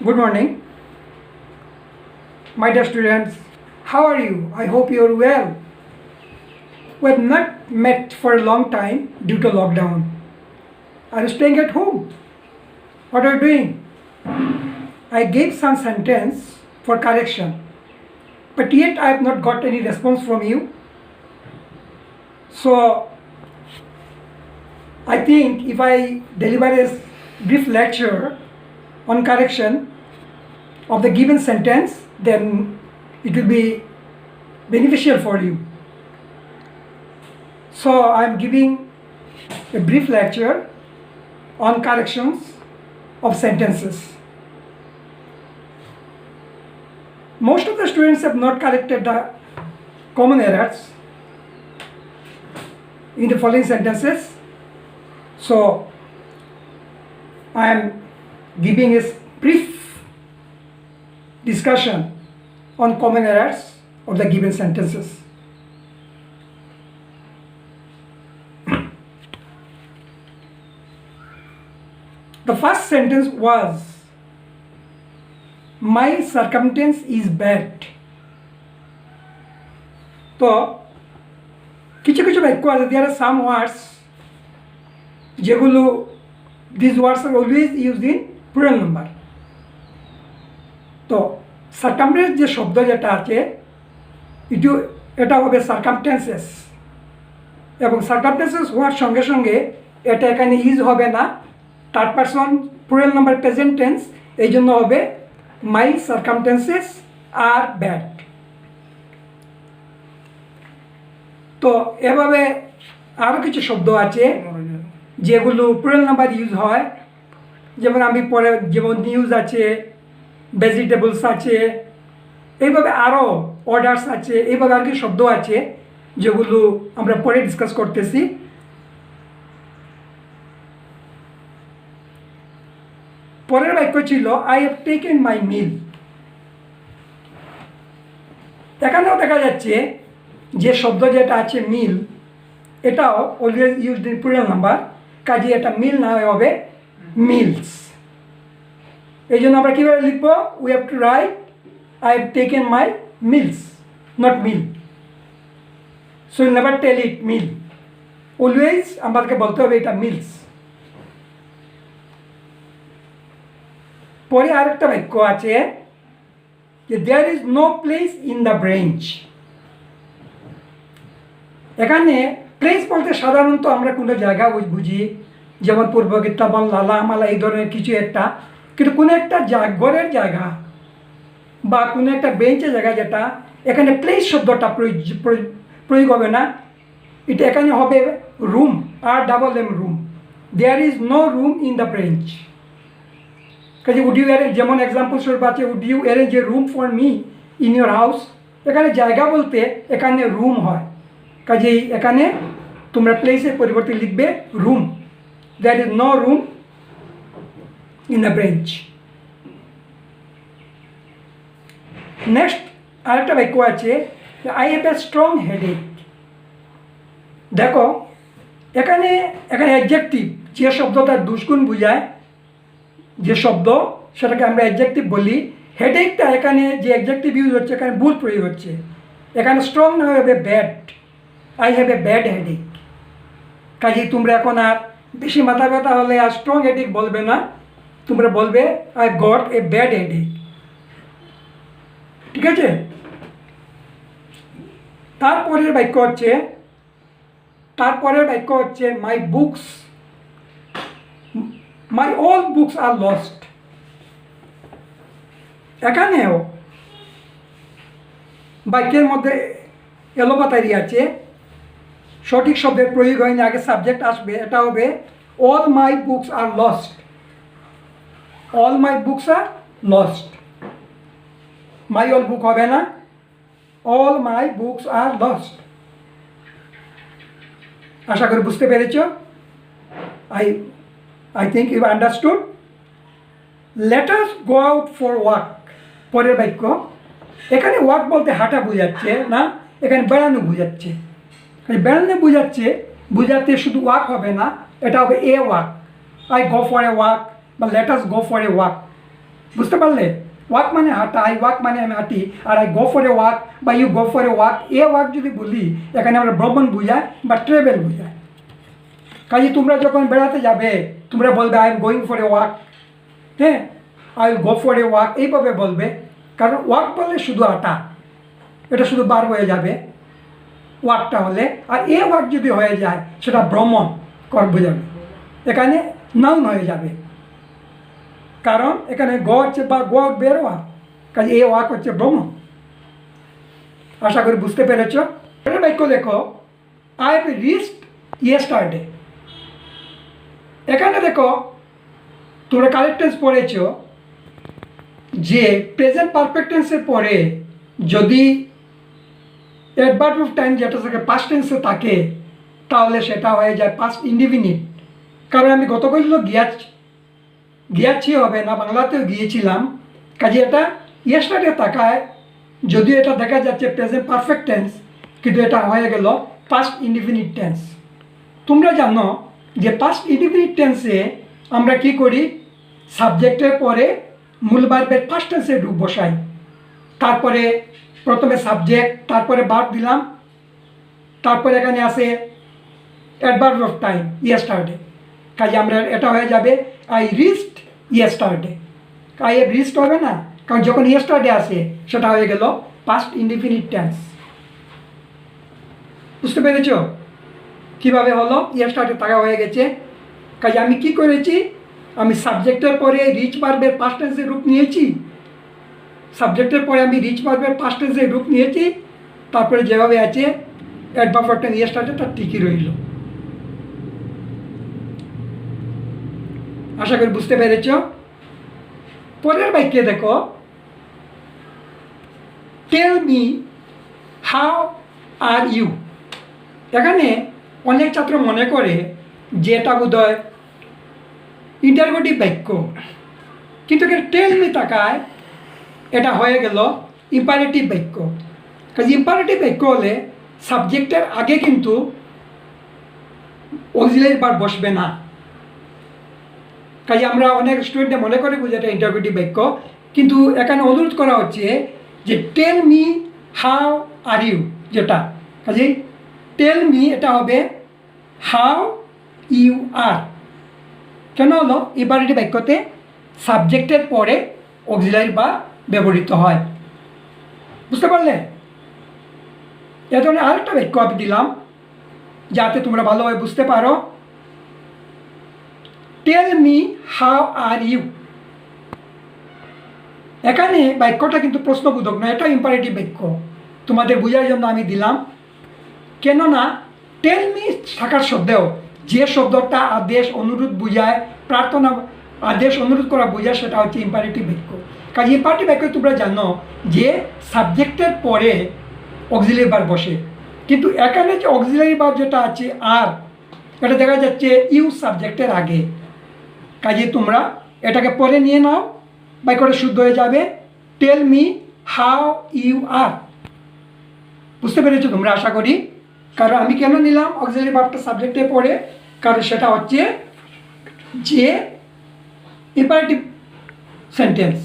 Good morning, my dear students. How are you? I hope you are well. We have not met for a long time due to lockdown. Are you staying at home? What are you doing? I gave some sentence for correction, but yet I have not got any response from you. So I think if I deliver a brief lecture on correction of the given sentence, then it will be beneficial for you. So I am giving a brief lecture on corrections of sentences. Most of the students have not corrected the common errors in the following sentences. So I am giving a brief discussion on common errors of the given sentences. The first sentence was, my circumstance is bad. তো কিছু কিছু বাক্য আছে, there are some words যেগুলো these words are always used in plural number. তো circumstance যে শব্দ যেটা আছে এটা হবে সার্কামস্টেন্সেস, এবং সার্কামস্টেন্সেস হওয়ার সঙ্গে সঙ্গে এটা এখানে ইজ হবে না, third person plural number present tense, এই জন্য হবে মাই সার্কামস্টেন্সেস আর ব্যাড। তো এভাবে আরও কিছু শব্দ আছে যেগুলো প্লুরাল নাম্বার ইউজ হয়, যেমন আমি পরে যেমন নিউজ আছে, ভেজিটেবলস আছে, এইভাবে আরও অর্ডার্স আছে, এইভাবে আর কি শব্দ আছে যেগুলো আমরা পরে ডিসকাস করতেছি। পরের বাক্য ছিল আই হ্যাভ টেকেন মাই মিল। এখানেও দেখা যাচ্ছে যে শব্দ যেটা আছে মিল, এটাও always used in plural number, কাজে এটা মিল না হবে মিলস। এই জন্য আমরা কীভাবে লিখবো, we have to write I have taken my meals, not meal. So will never tell it meal, always আমাদেরকে বলতে হবে এটা মিলস। পরে আরেকটা বাক্য আছে যে there is no place in the bench. এখানে প্লেস বলতে সাধারণত আমরা কোনো জায়গা বুঝি, যেমন পূর্ব কীর্তাবন, লালা মালা, এই ধরনের কিছু একটা, কিন্তু কোনো একটা ঘরের জায়গা বা কোনো একটা বেঞ্চের জায়গা, যেটা এখানে প্লেস শব্দটা প্রয়োগ হবে না, এটা এখানে হবে রুম, আর double M room. There is no room in the bench. কাজে উড ইউ অ্যারেঞ্জ, যেমন এক্সাম্পল স্বরূপ আছে, would you arrange a room for me in your house. এখানে জায়গা বলতে এখানে রুম হয়, কাজেই এখানে তোমরা প্লেসের পরিবর্তে লিখবে room. There is no room in the bench. Next আরেকটা বাক্য আছে, I have a strong headache. দেখো এখানে অ্যাডজেক্টিভ যে শব্দটা দুষ্গুণ বোঝায়, যে শব্দ সেটাকে আমরা অ্যাডজেক্টিভ বলি। হেডেকটা এখানে যে অ্যাডজেক্টিভ ইউজ হচ্ছে, এখানে ভুল প্রয়োগ হচ্ছে। এখানে স্ট্রং না হবে bad, I have a bad headache. কাজেই তোমরা এখন আর বেশি মাথা ব্যথা হলে আর স্ট্রং হেডেক বলবে না, তোমরা বলবে I got a bad headache. ঠিক আছে? তারপরের বাক্য হচ্ছে মাই books, my all books are lost. এখানেও বাক্যের মধ্যে এলোপাতারি আছে, সঠিক শব্দের প্রয়োগ হয়নি, আগে সাবজেক্ট আসবে, এটা হবে all my books are lost. All my books are lost, my all book হবে না, all my books are lost. আশা করি বুঝতে পেরেছ। I think you understood. Let us go out for walk. পরের বাক্য, এখানে ওয়াক বলতে হাঁটা বোঝাচ্ছে না, এখানে বেড়ানো বোঝাচ্ছে। বেড়ানো বোঝাতে শুধু ওয়াক হবে না, এটা হবে a walk. I go for a walk বা let us go for a walk. বুঝতে পারলে? ওয়াক মানে হাঁটা, আই ওয়াক মানে আমি হাঁটি, আর I go for a walk বা you go for a walk, a walk যদি বলি এখানে আমরা ভ্রমণ বোঝায় বা ট্রেভেল বোঝায়। কাজে তোমরা যখন বেড়াতে যাবে তোমরা বলবে I am going for a walk, হ্যাঁ, I will go for a walk, এইভাবে বলবে। কারণ ওয়াক বললে শুধু হাঁটা, এটা শুধু বার হয়ে যাবে ওয়াকটা হলে। আর এ ওয়াক যদি হয়ে যায় সেটা ভ্রমণ বোঝাবে, এখানে নাউন হয়ে যাবে। কারণ এখানে গ হচ্ছে বা গ বেরোয়া, কাজে এ ওয়াক হচ্ছে ভ্রমণ। আশা করি বুঝতে পেরেছ। পরের বাক্য দেখো, আই হ্যাভ রিচড ইয়েস্টারডে। এখানে দেখো তোমরা কারেক্ট টেন্স পড়েছ যে প্রেজেন্ট পারফেক্ট টেন্সের পরে যদি অ্যাডভার্ব অফ টাইম যেটা থাকে পাস্ট টেন্সে থাকে তাহলে সেটা হয়ে যায় পাস্ট ইনডিফিনিট। কারণ আমি গতকাল গিয়াছি হবে না, বাংলাতেও গিয়েছিলাম, কাজে এটা ইয়েস্টারডে তাকায় যদিও এটা দেখা যাচ্ছে প্রেজেন্ট পারফেক্ট টেন্স, কিন্তু এটা হয়ে গেল পাস্ট ইনডিফিনিট টেন্স। তোমরা জানো যে পাস্ট ইনডিফিনিট টেন্সে আমরা কি করি, সাবজেক্টের পরে মূল ভার্বের পাস্ট টেন্সে রূপ বসাই, তারপরে প্রথমে সাবজেক্ট, তারপরে ভার্ব দিলাম, তারপরে এখানে আসে অ্যাডভার্ব অফ টাইম ইয়েস্টারডে। কাজে আমরা এটা হয়ে যাবে I reached yesterday. I have reached হবে না, কারণ যখন ইয়েস্টারডে আসে সেটা হয়ে গেল পাস্ট ইনডিফিনিট টেন্স। বুঝতে পেরেছ কীভাবে হলো? ইয়েস্টারডে থাকা হয়ে গেছে। কাজে আমি কি করেছি, আমি সাবজেক্টের পরে রিচ ভার্বের পাস্ট টেন্সের রূপ নিয়েছি, সাবজেক্টের পরে আমি রিচ ভার্বের পাস্ট টেন্সের রূপ নিয়েছি, তারপরে যেভাবে আছে অ্যাডভার্ব অফ টাইম ইয়েস্টারডে তার ঠিকই রইল। আশা করি বুঝতে পেরেছ। পরের বাক্যে দেখো, tell me how are you. এখানে অনেক ছাত্র মনে করে যে এটা বোধহয় ইন্টারোগেটিভ বাক্য, কিন্তু এখানে টেল মি তাকায় এটা হয়ে গেল ইম্পারেটিভ বাক্য। কাজে ইম্পারেটিভ বাক্য হলে সাবজেক্টের আগে কিন্তু অক্সিলারি ভার্ব বসবে না। কাজে আমরা অনেক স্টুডেন্টে মনে করে যে এটা ইন্টারোগেটিভ বাক্য, কিন্তু এখানে অনুরোধ করা হচ্ছে যে tell me how are you, যেটা কাজে টেল মি এটা হবে হাউ ইউ আর। কেন হলো? ইম্পারেটিভ বাক্যতে সাবজেক্টের পরে অক্সিলারি ভার্ব ব্যবহৃত হয়। বুঝতে পারলে? এ ধরনের আরেকটা বাক্য আমি দিলাম যাতে তোমরা ভালোভাবে বুঝতে পারো। Tell me how are you. এখানে বাক্যটা কিন্তু প্রশ্নবোধক নয়, এটা ইম্পারেটিভ বাক্য, তোমাদের বোঝার জন্য আমি দিলাম। কেননা টেল মি থাকার শব্দেও যে শব্দটা আদেশ অনুরোধ বোঝায়, প্রার্থনা আদেশ অনুরোধ করা বোঝায়, সেটা হচ্ছে ইম্পারেটিভ বাক্য। কাজে ইম্পারেটিভ বাক্য তোমরা জানো যে সাবজেক্টের পরে অক্সিলারি ভার্ব বসে, কিন্তু এখানে যে অক্সিলারি ভার্ব যেটা আছে আর, এটা দেখা যাচ্ছে ইউ সাবজেক্টের আগে। কাজে তোমরা এটাকে পরে নিয়ে নাও, বাক্যটা শুদ্ধ হয়ে যাবে tell me how you are. বুঝতে পেরেছো তোমরা আশা করি। কারণ আমি কেন নিলাম অক্সিলারি ভার্বটা সাবজেক্টে পড়ে, কারণ সেটা হচ্ছে যে ইম্পারেটিভ সেন্টেন্স,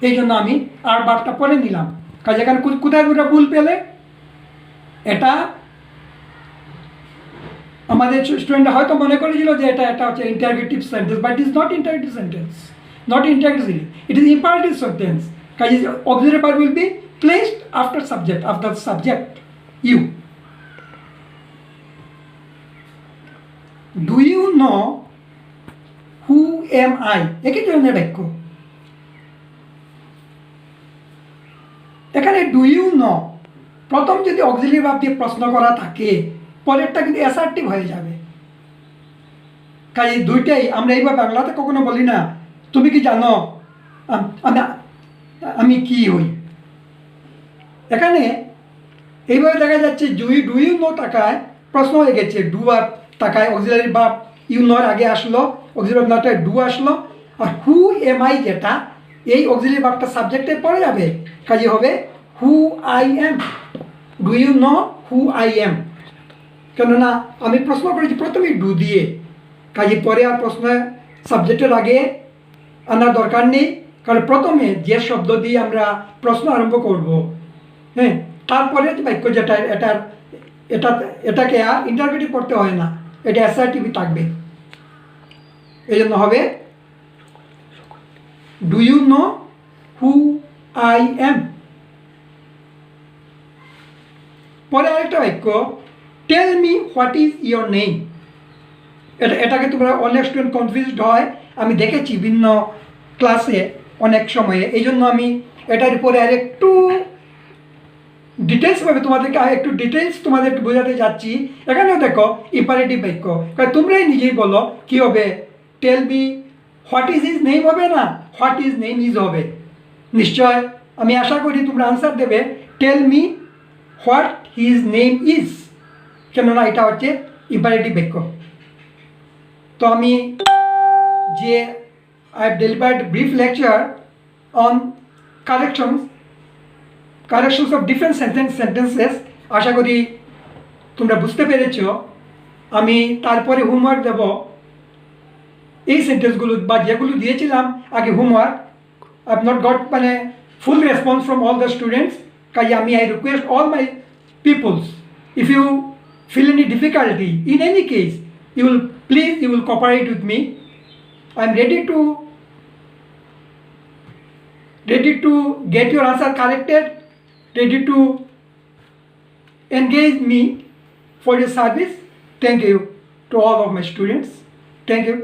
এই জন্য আমি আর ভার্বটা পরে নিলাম। কাজে এখানে কোথায় দুটো ভুল পেলে, এটা আমাদের স্টুডেন্টরা হয়তো মনে করেছিল যে এটা হচ্ছে interrogative sentence, but is not interrogative sentence, not interrogative, it is imperative sentence. কাজে auxiliary verb will be placed after subject you. Do you know who am I, একই ধরনের বাক্য। এখানে ডু ইউ নো প্রথম যদি অক্সিলারি ভার্ব দিয়ে প্রশ্ন করা থাকে, পরেরটা কিন্তু অ্যাসার্টিভ হয়ে যাবে। কাজে দুইটাই আমরা এইভাবে বাংলাতে কখনো বলি না তুমি কি জানো আমি কি হই। এখানে এইভাবে দেখা যাচ্ছে ডু ইউ নো টাকায় প্রশ্ন হয়ে গেছে, ডু আর টাকায় অক্সিলারি ভার্ব ইউ নোর আগে আসলো, অক্সিলারি ভার্ব নাটায় ডু আসলো, আর হু এম আই যেটা এই অক্সিলারি ভার্বটা সাবজেক্টে পড়ে যাবে। কাজে হবে who I am, do you know who I am. কেননা আমি প্রশ্ন করেছি প্রথমেই ডু দিয়ে, কাজে পরে আর প্রশ্ন সাবজেক্টের আগে আনার দরকার নেই। কারণ প্রথমে যে শব্দ দিয়ে আমরা প্রশ্ন আরম্ভ করব, হ্যাঁ, তারপরে বাক্য যেটা এটাকে আর ইন্টারগেটিভ করতে হয় না, এটা অ্যাসার্টিভই থাকবে। এই জন্য হবে do you know who I am. পরে আরেকটা বাক্য, tell me what is your name. এটাকে তোমরা অনেক স্টুডেন্ট কনফিউজড হয়, আমি দেখেছি ভিন্ন ক্লাসে অনেক সময়ে। এই জন্য আমি এটার উপরে আর একটু ডিটেলসভাবে তোমাদেরকে বোঝাতে যাচ্ছি। এখানেও দেখো ইম্পারেটিভ বাক্য, কারণ তোমরাই নিজেই বলো কী হবে, tell me what is his name হবে না, হোয়াট ইজ নেম ইজ হবে। নিশ্চয় আমি আশা করি তোমরা আনসার দেবে tell me what his name is, কেননা এটা হচ্ছে ইম্পারেটিভ বাক্য। তো আমি যে I have delivered brief lecture on corrections of different sentences, আশা করি তোমরা বুঝতে পেরেছ। আমি তারপরে হোমওয়ার্ক দেব এই সেন্টেন্সগুলো বা যেগুলো দিয়েছিলাম আগে homework. I have not got full response from all the students, কাজে আমি I request all my peoples, if you feel any difficulty in any case, you will cooperate with me. I am ready to get your answer corrected, ready to engage me for your service. Thank you to all of my students. Thank you.